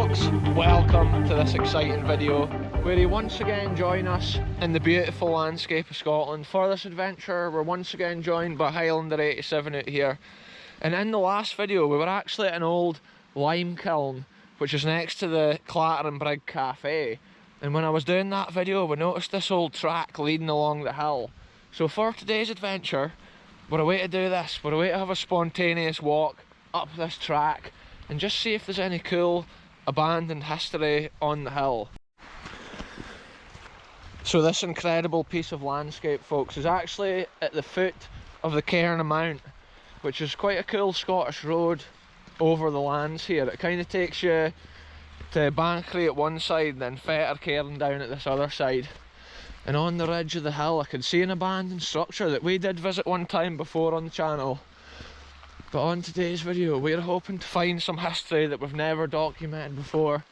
folks, welcome to this exciting video where you once again join us in the beautiful landscape of Scotland. For this adventure we're once again joined by Highlander 87 out here, and in the last video we were actually at an old lime kiln which is next to the Brig Cafe, and when I was doing that video we noticed this old track leading along the hill. So for today's adventure we're away to do this, we're away to have a spontaneous walk up this track and just see if there's any cool abandoned history on the hill. So this incredible piece of landscape, folks, is actually at the foot of the Cairn Mount, which is quite a cool Scottish road over the lands here. It kind of takes you to Banchory at one side and then Fetter Cairn down at this other side. And on the ridge of the hill I can see an abandoned structure that we did visit one time before on the channel. But on today's video we're hoping to find some history that we've never documented before.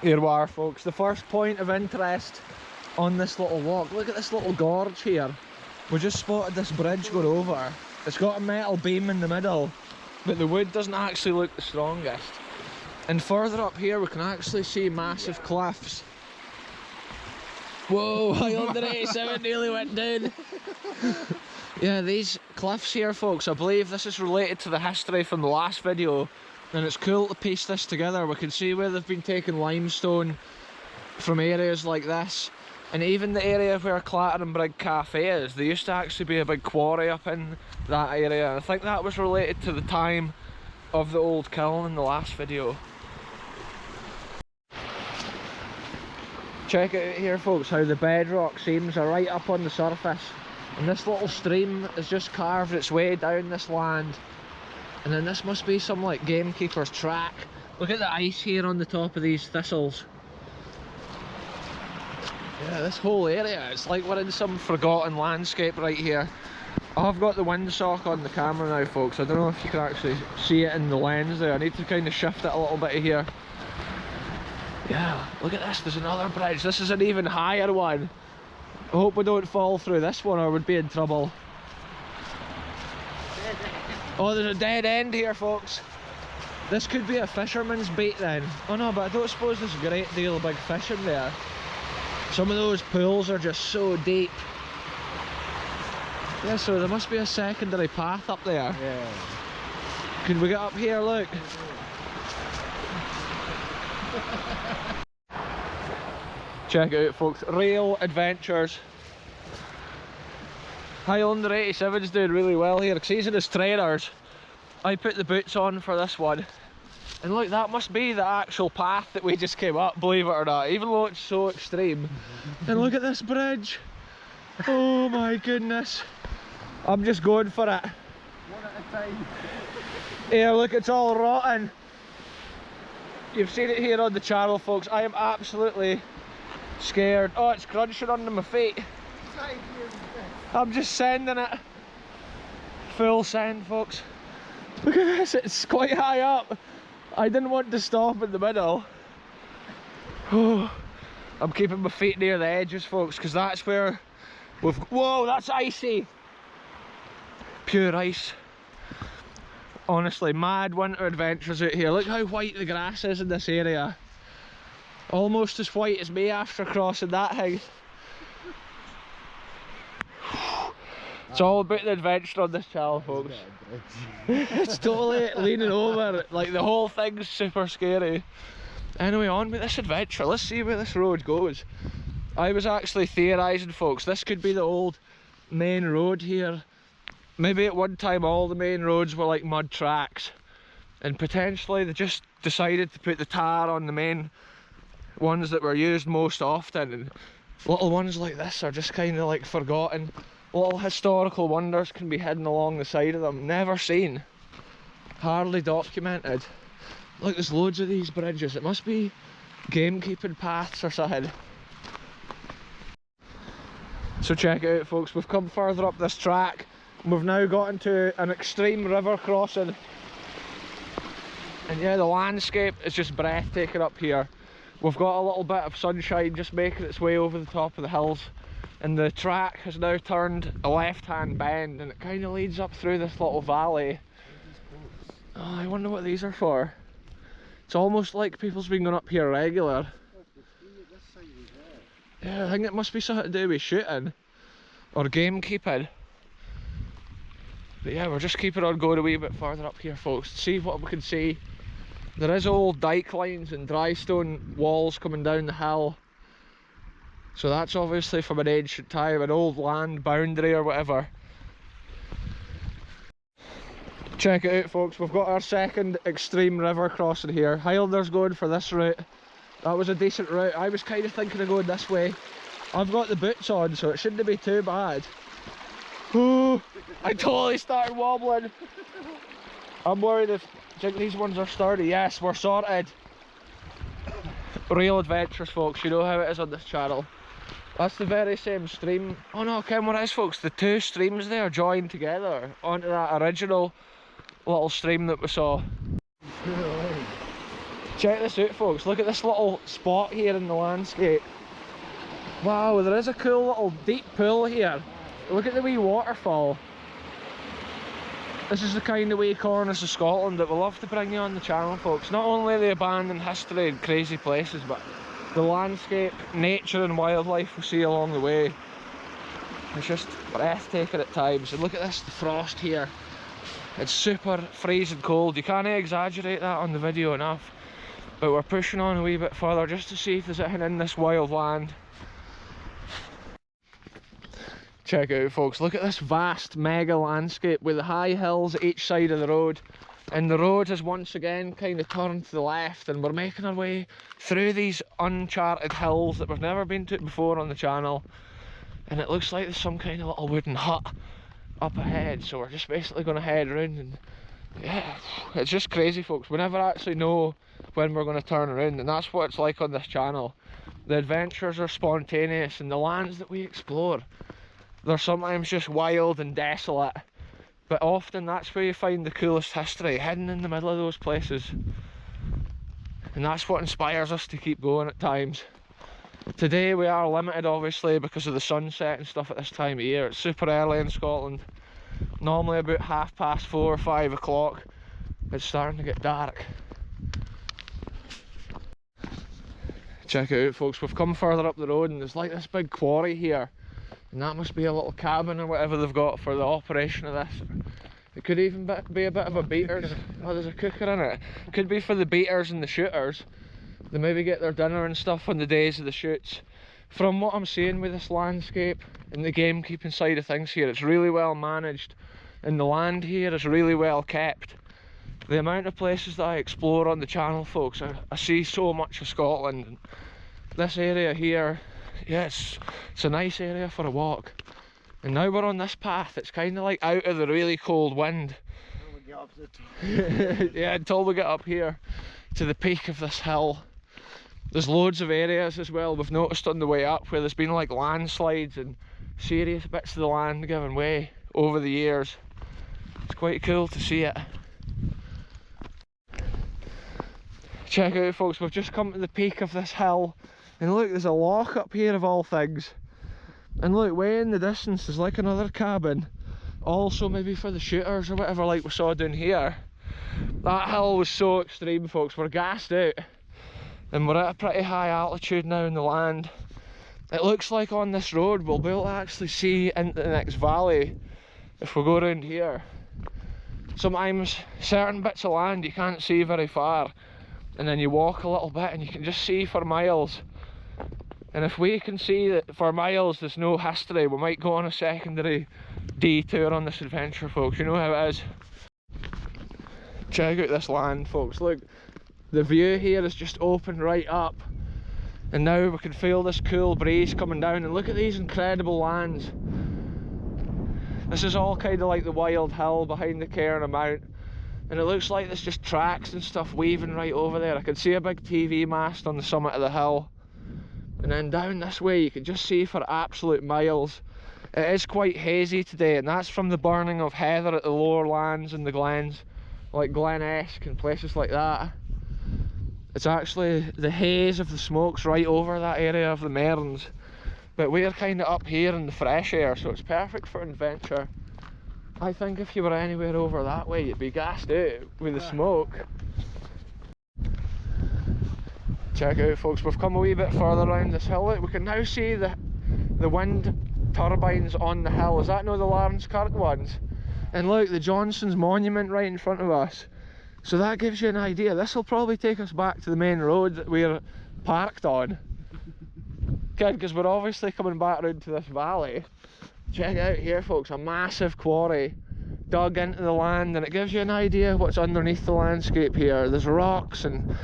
Here we are, folks, the first point of interest on this little walk. Look at this little gorge here. We just spotted this bridge going over. It's got a metal beam in the middle, but the wood doesn't actually look the strongest. And further up here we can actually see massive cliffs. Whoa, Highlander 87 nearly went down. Yeah, these cliffs here, folks, I believe this is related to the history from the last video, and it's cool to piece this together. We can see where they've been taking limestone from areas like this, and even the area where Brig Cafe is, there used to actually be a big quarry up in that area, and I think that was related to the time of the old kiln in the last video. Check it out here, folks, how the bedrock seams are right up on the surface. And this little stream has just carved its way down this land. And then this must be some like gamekeeper's track. Look at the ice here on the top of these thistles. Yeah, this whole area, it's like we're in some forgotten landscape right here. I've got the windsock on the camera now, folks. I don't know if you can actually see it in the lens there. I need to kind of shift it a little bit here. Yeah, look at this, there's another bridge. This is an even higher one. I hope we don't fall through this one or we'd be in trouble. Oh, there's a dead end here, folks. This could be a fisherman's bait then. Oh no, but I don't suppose there's a great deal of big fish in there. Some of those pools are just so deep. Yeah, so there must be a secondary path up there. Yeah. Can we get up here, look? Check it out, folks, Rail Adventures. Highlander 87's doing really well here because he's in his trainers. I put the boots on for this one. And look, that must be the actual path that we just came up, believe it or not, even though it's so extreme. And look at this bridge. Oh my goodness. I'm just going for it. One at a time. Yeah, look, it's all rotten. You've seen it here on the channel, folks. I am absolutely scared. Oh, it's crunching under my feet. I'm just sending it. Full send, folks. Look at this, it's quite high up. I didn't want to stop in the middle. Oh, I'm keeping my feet near the edges, folks, because that's where we've... Whoa, that's icy. Pure ice. Honestly, mad winter adventures out here. Look how white the grass is in this area. Almost as white as me after crossing that thing. It's all about the adventure on this channel, folks. It's totally leaning over, like the whole thing's super scary. Anyway, on with this adventure. Let's see where this road goes. I was actually theorising, folks, this could be the old main road here. Maybe at one time all the main roads were like mud tracks, and potentially they just decided to put the tar on the main ones that were used most often, and little ones like this are just kind of like forgotten. Little historical wonders can be hidden along the side of them, never seen, hardly documented. Look, there's loads of these bridges. It must be gamekeeping paths or something. So check it out, folks, we've come further up this track. We've now got into an extreme river crossing, and yeah, the landscape is just breathtaking up here. We've got a little bit of sunshine just making its way over the top of the hills, and the track has now turned a left-hand bend, and it kind of leads up through this little valley. Oh, I wonder what these are for. It's almost like people's been going up here regular. Yeah, I think it must be something to do with shooting or game keeping. But yeah, we're just keeping on going a wee bit further up here, folks, to see what we can see. There is old dike lines and dry stone walls coming down the hill. So that's obviously from an ancient time, an old land boundary or whatever. Check it out, folks, we've got our second extreme river crossing here. Highlander's going for this route. That was a decent route. I was kind of thinking of going this way. I've got the boots on, so it shouldn't be too bad. Ooh, I totally started wobbling. I'm worried if these ones are sturdy. Yes, we're sorted. Real adventures, folks, you know how it is on this channel. That's the very same stream. Oh no, Ken, what it is, folks, the two streams there joined together onto that original little stream that we saw. Check this out, folks, look at this little spot here in the landscape. Wow, there is a cool little deep pool here. Look at the wee waterfall. This is the kind of wee corners of Scotland that we love to bring you on the channel, folks. Not only the abandoned history and crazy places, but the landscape, nature and wildlife we see along the way. It's just breathtaking at times. And look at this, the frost here. It's super freezing cold. You can't exaggerate that on the video enough. But we're pushing on a wee bit further just to see if there's anything in this wild land. Check it out, folks, look at this vast mega landscape with the high hills at each side of the road, and the road has once again kind of turned to the left, and we're making our way through these uncharted hills that we've never been to before on the channel. And it looks like there's some kind of little wooden hut up ahead, so we're just basically going to head around. And yeah, it's just crazy, folks. We never actually know when we're going to turn around, and that's what it's like on this channel. The adventures are spontaneous, and the lands that we explore, they're sometimes just wild and desolate, but often that's where you find the coolest history, hidden in the middle of those places. And that's what inspires us to keep going at times. Today we are limited, obviously, because of the sunset and stuff at this time of year. It's super early in Scotland. Normally about 4:30 or 5 o'clock. It's starting to get dark. Check it out, folks, we've come further up the road and there's like this big quarry here. And that must be a little cabin or whatever they've got for the operation of this. It could even be a bit of a beaters. Oh, there's a cooker in it. It could be for the beaters and the shooters. They maybe get their dinner and stuff on the days of the shoots. From what I'm seeing with this landscape and the gamekeeping side of things here, it's really well managed. And the land here is really well kept. The amount of places that I explore on the channel, folks, I see so much of Scotland. And this area here, yeah, it's a nice area for a walk. And now we're on this path, it's kind of like out of the really cold wind. Until we get up to the top. Yeah, until we get up here to the peak of this hill. There's loads of areas as well, we've noticed on the way up, where there's been like landslides and serious bits of the land giving way over the years. It's quite cool to see it. Check out, folks, we've just come to the peak of this hill. And look, there's a loch up here of all things. And look, way in the distance there's like another cabin. Also maybe for the shooters or whatever, like we saw down here. That hill was so extreme, folks, we're gassed out. And we're at a pretty high altitude now in the land. It looks like on this road we'll be able to actually see into the next valley if we go around here. Sometimes certain bits of land you can't see very far. And then you walk a little bit and you can just see for miles. And if we can see that for miles there's no history, we might go on a secondary detour on this adventure, folks. You know how it is. Check out this land, folks. Look, the view here is just opened right up. And now we can feel this cool breeze coming down. And look at these incredible lands. This is all kind of like the wild hill behind the Cairn Mount. And it looks like there's just tracks and stuff weaving right over there. I can see a big TV mast on the summit of the hill. And then down this way you can just see for absolute miles. It is quite hazy today, and that's from the burning of heather at the lower lands and the glens, like Glen Esk and places like that. It's actually the haze of the smokes right over that area of the Mearns. But we're kind of up here in the fresh air, so it's perfect for an adventure. I think if you were anywhere over that way you'd be gassed out with the smoke. Check it out, folks, we've come a wee bit further around this hill. We can now see the wind turbines on the hill. Is that no the Larnskirk ones? And look, the Johnson's monument right in front of us. So that gives you an idea. This will probably take us back to the main road that we're parked on. Good, because we're obviously coming back round to this valley. Check it out here, folks, a massive quarry dug into the land, and it gives you an idea of what's underneath the landscape here. There's rocks and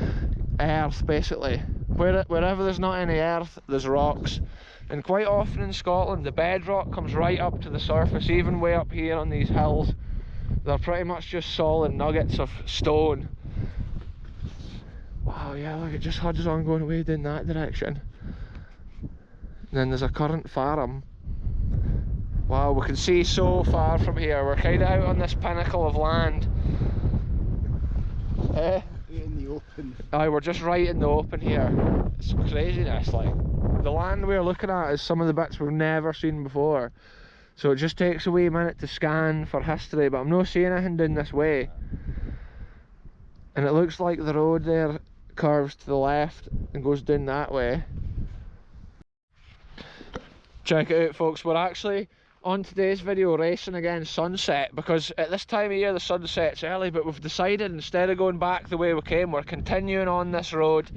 earth, basically. Wherever there's not any earth, there's rocks. And quite often in Scotland, the bedrock comes right up to the surface, even way up here on these hills. They're pretty much just solid nuggets of stone. Wow, yeah, look, it just hodges on going away in that direction. And then there's a current farm. Wow, we can see so far from here. We're kind of out on this pinnacle of land. In the open. Aye, we're just right in the open here. It's craziness, like. The land we're looking at is some of the bits we've never seen before. So it just takes a wee minute to scan for history, but I'm not seeing anything down this way. And it looks like the road there curves to the left and goes down that way. Check it out, folks, we're actually on today's video racing against sunset, because at this time of year the sun sets early, but we've decided instead of going back the way we came, we're continuing on this road,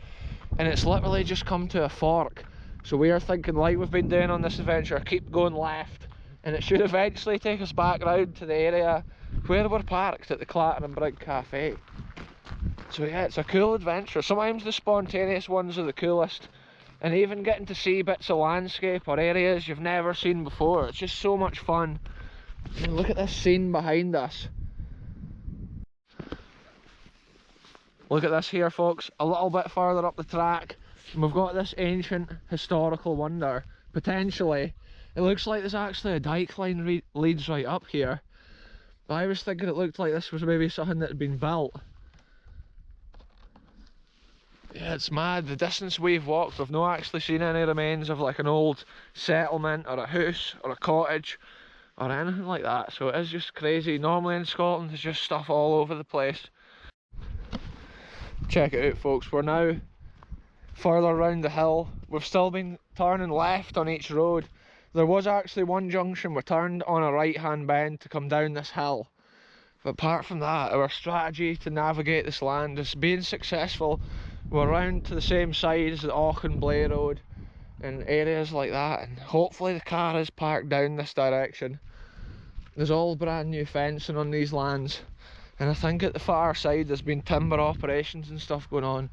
and it's literally just come to a fork. So we are thinking, like we've been doing on this adventure, keep going left, and it should eventually take us back round to the area where we're parked at the Clatter and Brig Cafe. So yeah, it's a cool adventure. Sometimes the spontaneous ones are the coolest, and even getting to see bits of landscape or areas you've never seen before, it's just so much fun. And look at this scene behind us. Look at this here, folks, a little bit further up the track, and we've got this ancient historical wonder. Potentially, it looks like there's actually a dike line leads right up here, but I was thinking it looked like this was maybe something that had been built. Yeah, it's mad. The distance we've walked, we've not actually seen any remains of like an old settlement or a house or a cottage or anything like that, so it is just crazy. Normally in Scotland there's just stuff all over the place. Check it out, folks, we're now further around the hill. We've still been turning left on each road. There was actually one junction we turned on a right hand bend to come down this hill, but apart from that, our strategy to navigate this land is being successful. We're round to the same side as the Auchenblay Road and areas like that, and hopefully the car is parked down this direction. There's all brand new fencing on these lands, and I think at the far side there's been timber operations and stuff going on.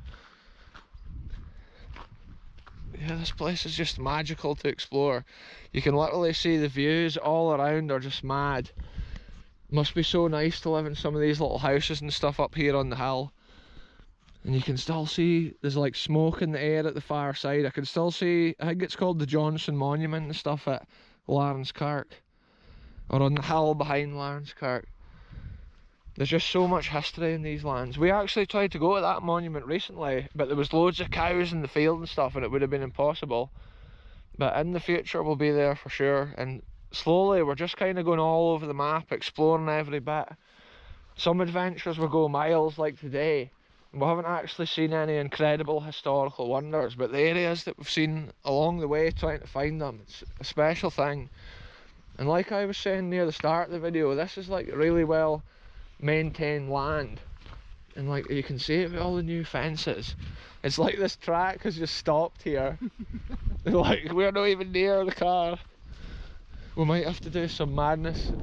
Yeah, this place is just magical to explore. You can literally see the views all around are just mad. Must be so nice to live in some of these little houses and stuff up here on the hill. And you can still see there's like smoke in the air at the far side. I can still see, I think it's called the Johnson Monument and stuff at Larnskirk, or on the hill behind Larnskirk. There's just so much history in these lands. We actually tried to go to that monument recently, but there was loads of cows in the field and stuff, and it would have been impossible. But in the future we'll be there for sure, and slowly we're just kind of going all over the map, exploring every bit. Some adventures will go miles, like today. We haven't actually seen any incredible historical wonders, but the areas that we've seen along the way, trying to find them, it's a special thing. And like I was saying near the start of the video, this is like really well maintained land, and like you can see it with all the new fences. It's like this track has just stopped here. Like we're not even near the car. We might have to do some madness.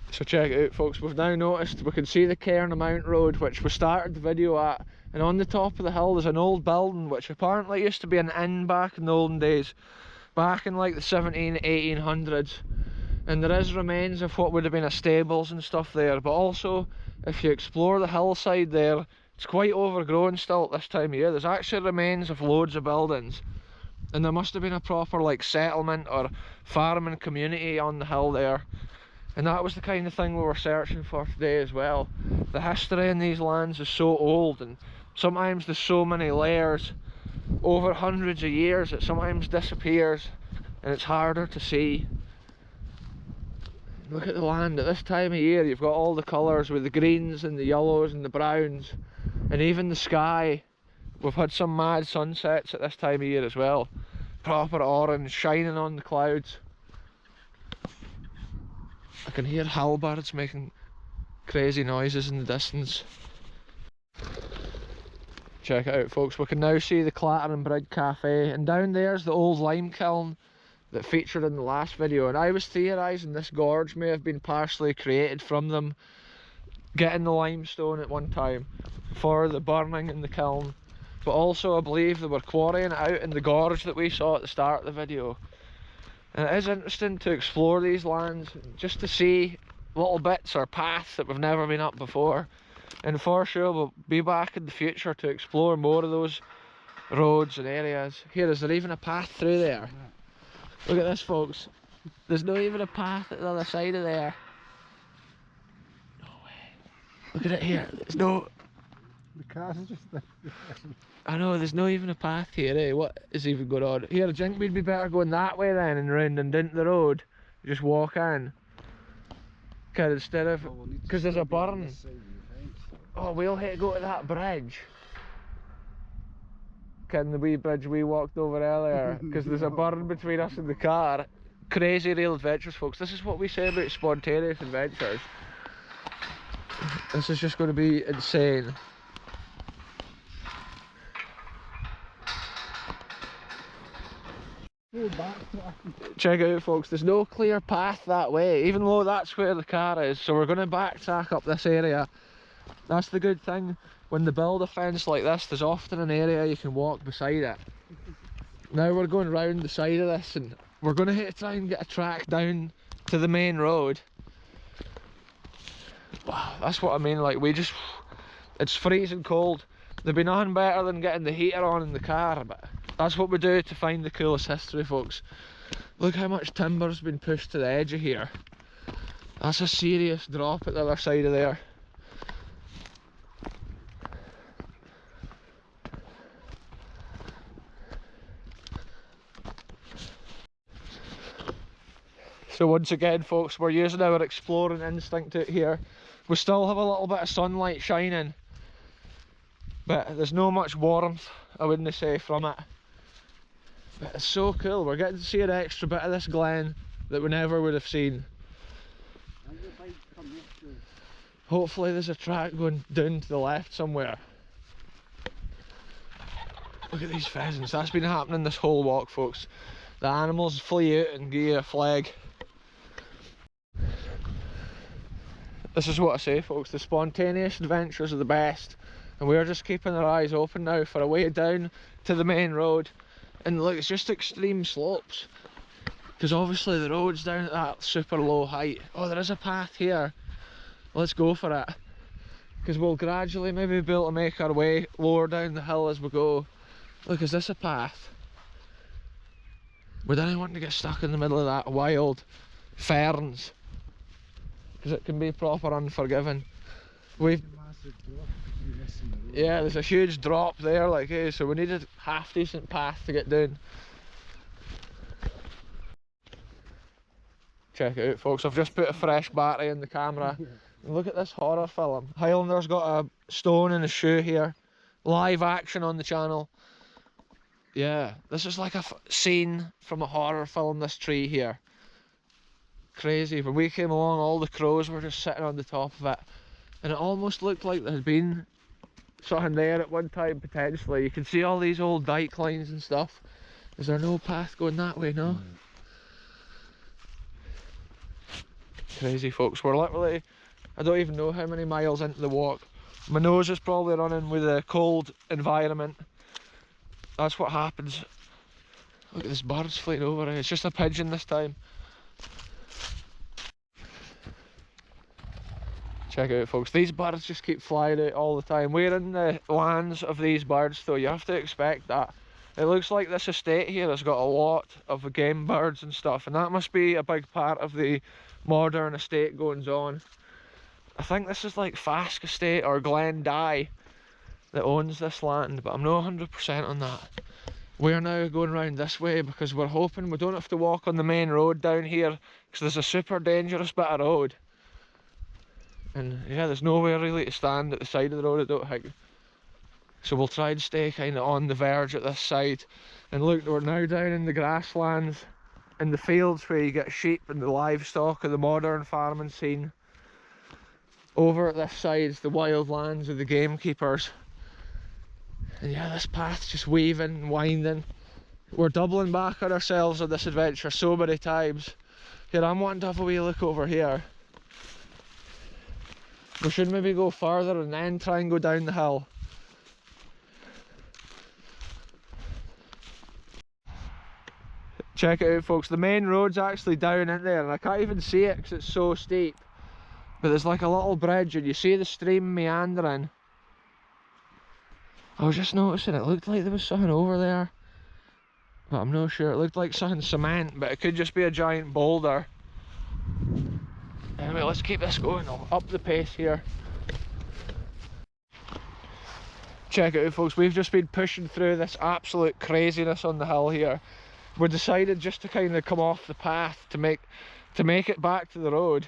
So check it out, folks, we've now noticed we can see the Cairnamount Road, which we started the video at, and on the top of the hill there's an old building which apparently used to be an inn back in the olden days, back in like the 1800s, and there is remains of what would have been a stables and stuff there. But also, if you explore the hillside there, it's quite overgrown still at this time of year. There's actually remains of loads of buildings, and there must have been a proper like settlement or farming community on the hill there. And that was the kind of thing we were searching for today as well. The history in these lands is so old, and sometimes there's so many layers over hundreds of years it sometimes disappears and it's harder to see. Look at the land at this time of year. You've got all the colours with the greens and the yellows and the browns, and even the sky We've had some mad sunsets at this time of year as well. Proper orange, shining on the clouds. I can hear halberds making crazy noises in the distance. Check it out, folks. We can now see the Clattering Brig Cafe, and down there's the old lime kiln that featured in the last video, and I was theorising this gorge may have been partially created from them getting the limestone at one time for the burning in the kiln, but also I believe they were quarrying it out in the gorge that we saw at the start of the video. And it is interesting to explore these lands just to see little bits or paths that we've never been up before, and for sure we'll be back in the future to explore more of those roads and areas. Here, is there even a path through there? Look at this, folks. There's not even a path at the other side of there. No way. Look at it here. There's no... The car's just there. I know, there's not even a path here, eh? What is even going on? Here, I think we'd be better going that way then and round and into the road. Just walk in. Cause instead of... Because there's a burn. Oh, we'll have to go to that bridge. Can the wee bridge we walked over earlier, because there's a burn between us and the car. Crazy real adventures, folks. This is what we say about spontaneous adventures. This is just going to be insane. Check it out, folks. There's no clear path that way, even though that's where the car is. So we're going to backtrack up this area. That's the good thing. When they build a fence like this, there's often an area you can walk beside it. Now we're going round the side of this, and we're going to have to try and get a track down to the main road. Wow, that's what I mean, like it's freezing cold. There'd be nothing better than getting the heater on in the car, but that's what we do to find the coolest history, folks. Look how much timber's been pushed to the edge of here. That's a serious drop at the other side of there. So once again, folks, we're using our exploring instinct out here. We still have a little bit of sunlight shining, but there's no much warmth, I wouldn't say, from it. But it's so cool. We're getting to see an extra bit of this glen that we never would have seen. Hopefully there's a track going down to the left somewhere. Look at these pheasants. That's been happening this whole walk, folks. The animals flee out and give you a flag. This is what I say, folks, the spontaneous adventures are the best, and we're just keeping our eyes open now for a way down to the main road. And look, it's just extreme slopes, because obviously the road's down at that super low height. Oh, there is a path here. Let's go for it, because we'll gradually maybe be able to make our way lower down the hill as we go. Look, is this a path? We don't want to get stuck in the middle of that wild ferns, because it can be proper unforgiving. Yeah, there's a huge drop there, like, hey, so we need a half decent path to get down. Check it out, folks. I've just put a fresh battery in the camera. And look at this horror film. Highlander's got a stone in his shoe here. Live action on the channel. Yeah, this is like a scene from a horror film, this tree here. Crazy. When we came along, all the crows were just sitting on the top of it, and it almost looked like there had been something there at one time, potentially. You can see all these old dike lines and stuff. Is there no path going that way? No. Crazy, folks. We're literally, I don't even know how many miles into the walk. My nose is probably running with a cold environment. That's what happens. Look at this bird's flying over. It's just a pigeon this time. Check it out, folks. These birds just keep flying out all the time. We're in the lands of these birds, though. You have to expect that. It looks like this estate here has got a lot of game birds and stuff, and that must be a big part of the modern estate goings on. I think this is like Fask Estate or Glendy that owns this land, but I'm not 100% on that. We're now going around this way because we're hoping we don't have to walk on the main road down here, because there's a super dangerous bit of road. And yeah, there's nowhere really to stand at the side of the road, I don't think. so we'll try and stay kind of on the verge at this side. And look, we're now down in the grasslands, in the fields where you get sheep and the livestock of the modern farming scene. Over at this side is the wild lands of the gamekeepers. And yeah, this path's just weaving and winding. We're doubling back on ourselves on this adventure so many times. Here, I'm wanting to have a wee look over here. We should maybe go further and then try and go down the hill. Check it out, folks. The main road's actually down in there and I can't even see it because it's so steep. But there's like a little bridge and you see the stream meandering. I was just noticing it looked like there was something over there, but I'm not sure. It looked like something cement, but it could just be a giant boulder. Anyway, let's keep this going. I'll up the pace here. Check it out, folks. We've just been pushing through this absolute craziness on the hill here. We decided just to kind of come off the path to make it back to the road.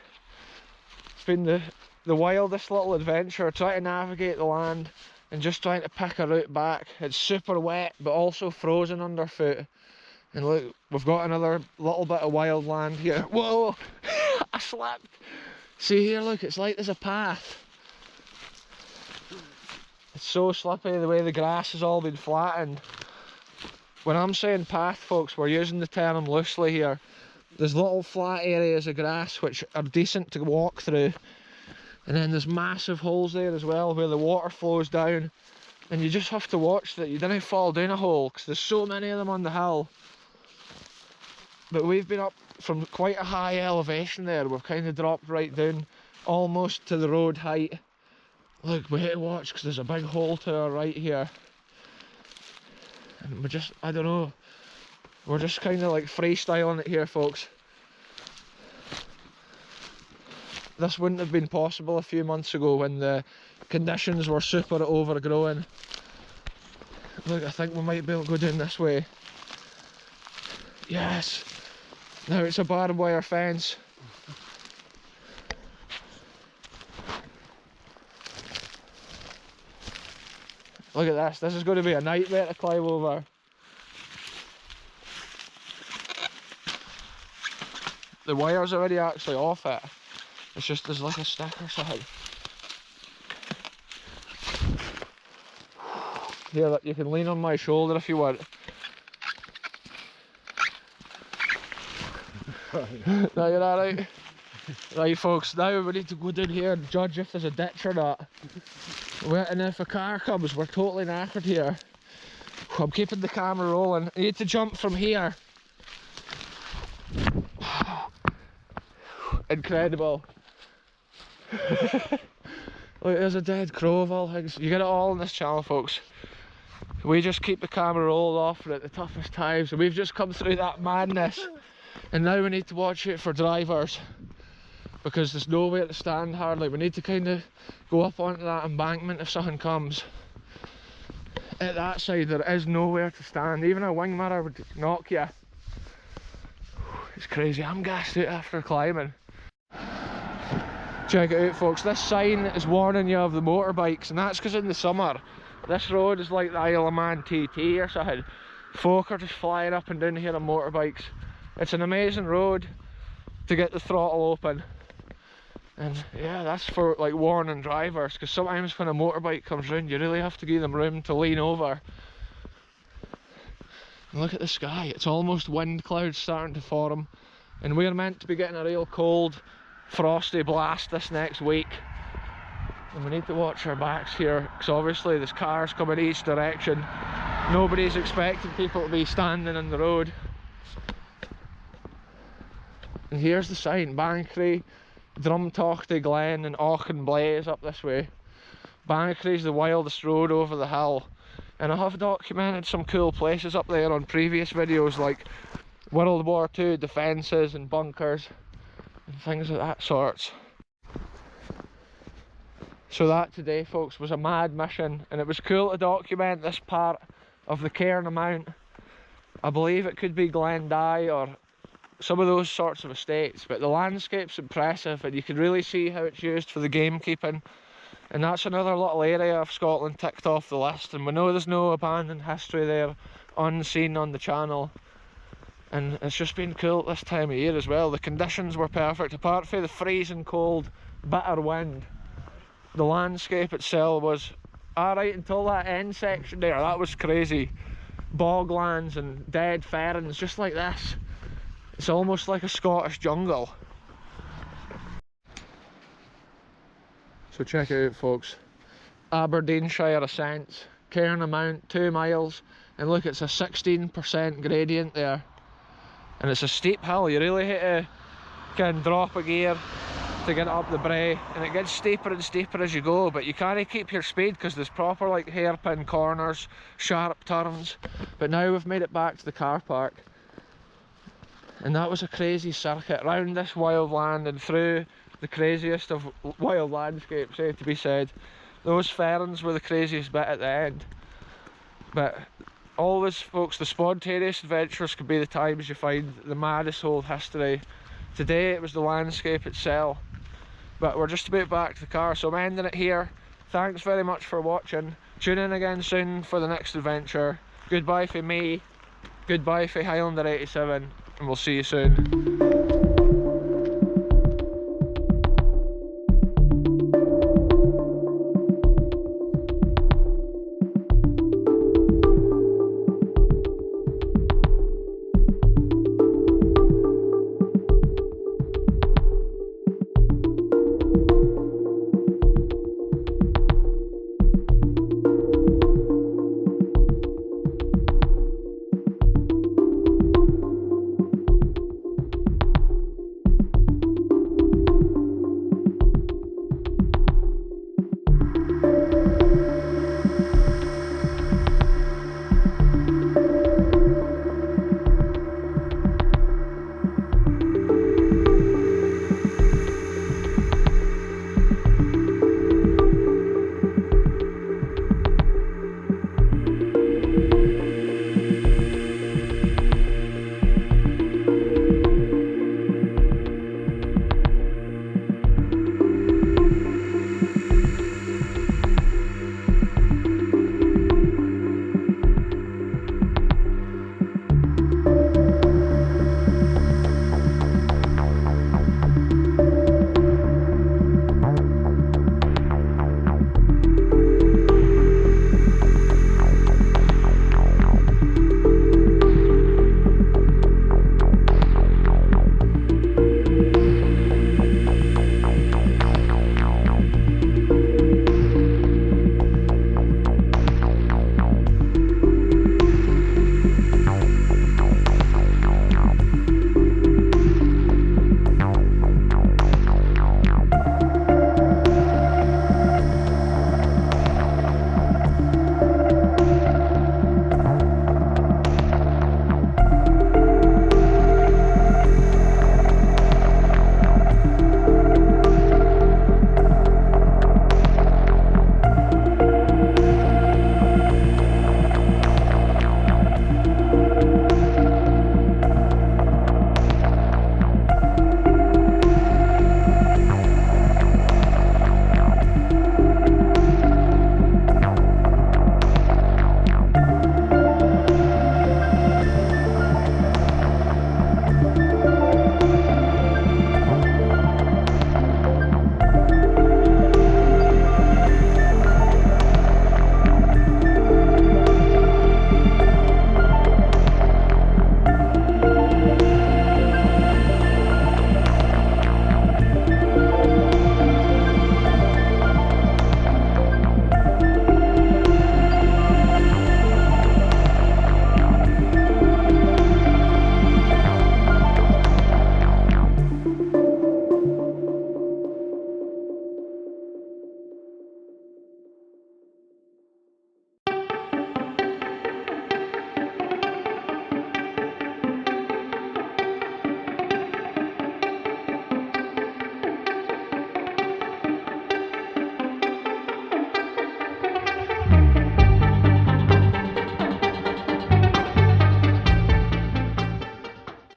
It's been the wildest little adventure, trying to navigate the land and just trying to pick a route back. It's super wet but also frozen underfoot. And look, we've got another little bit of wild land here. Whoa! I slipped! See here, look, it's like there's a path. It's so slippy the way the grass has all been flattened. When I'm saying path, folks, we're using the term loosely here. There's little flat areas of grass which are decent to walk through. And then there's massive holes there as well where the water flows down. And you just have to watch that you don't fall down a hole because there's so many of them on the hill. But we've been up from quite a high elevation there. We've kind of dropped right down almost to the road height. Look, we hit to watch because there's a big hole to our right here. And we're just, I don't know, we're just kind of like freestyling it here, folks. This wouldn't have been possible a few months ago when the conditions were super overgrown. Look, I think we might be able to go down this way. Yes! Now it's a barbed wire fence. Look at this, this is going to be a nightmare to climb over. The wire's already actually off it. It's just there's like a stick or something. Here, you can lean on my shoulder if you want. Now you're alright? Right, folks, now we need to go down here and judge if there's a ditch or not. And if a car comes, we're totally knackered here. I'm keeping the camera rolling. I need to jump from here. Incredible. Look, there's a dead crow of all things. You get it all on this channel, folks. We just keep the camera rolled off at the toughest times, and we've just come through that madness. And now we need to watch it for drivers, because there's nowhere to stand hardly. We need to kind of go up onto that embankment if something comes. At that side there is nowhere to stand. Even a wing mirror would knock you. It's crazy. I'm gassed out after climbing. Check it out, folks. This sign is warning you of the motorbikes, and that's because in the summer this road is like the Isle of Man TT or something. Folk are just flying up and down here on motorbikes. It's an amazing road to get the throttle open. And yeah, that's for like warning drivers, because sometimes when a motorbike comes round you really have to give them room to lean over. And look at the sky, it's almost wind clouds starting to form, and we're meant to be getting a real cold frosty blast this next week. And we need to watch our backs here, because obviously there's cars coming each direction. Nobody's expecting people to be standing in the road. And here's the sign: Banchory, Drumtochty Glen and Auchenblaze up this way. Banchory's the wildest road over the hill, and I have documented some cool places up there on previous videos, like World War II defences and bunkers and things of that sort. So that today, folks, was a mad mission, and it was cool to document this part of the Cairn Mount. I believe it could be Glendy or some of those sorts of estates, but the landscape's impressive and you can really see how it's used for the gamekeeping. And that's another little area of Scotland ticked off the list, and we know there's no abandoned history there unseen on the channel. And it's just been cool at this time of year as well. The conditions were perfect, apart from the freezing cold, bitter wind. The landscape itself was alright until that end section there. That was crazy. Boglands and dead ferns, just like this. It's almost like a Scottish jungle. So check it out, folks. Aberdeenshire ascents, Cairn Mount, 2 miles, and look, it's a 16% gradient there. And it's a steep hill. You really hit can drop a gear to get up the brae, and it gets steeper and steeper as you go, but you can't keep your speed because there's proper like hairpin corners, sharp turns. But now we've made it back to the car park, and that was a crazy circuit round this wild land and through the craziest of wild landscapes, to be said. Those ferns were the craziest bit at the end. But always, folks, the spontaneous adventures could be the times you find the maddest whole history. Today it was the landscape itself. But we're just about back to the car, so I'm ending it here. Thanks very much for watching. Tune in again soon for the next adventure. Goodbye for me, goodbye for Highlander 87, and we'll see you soon.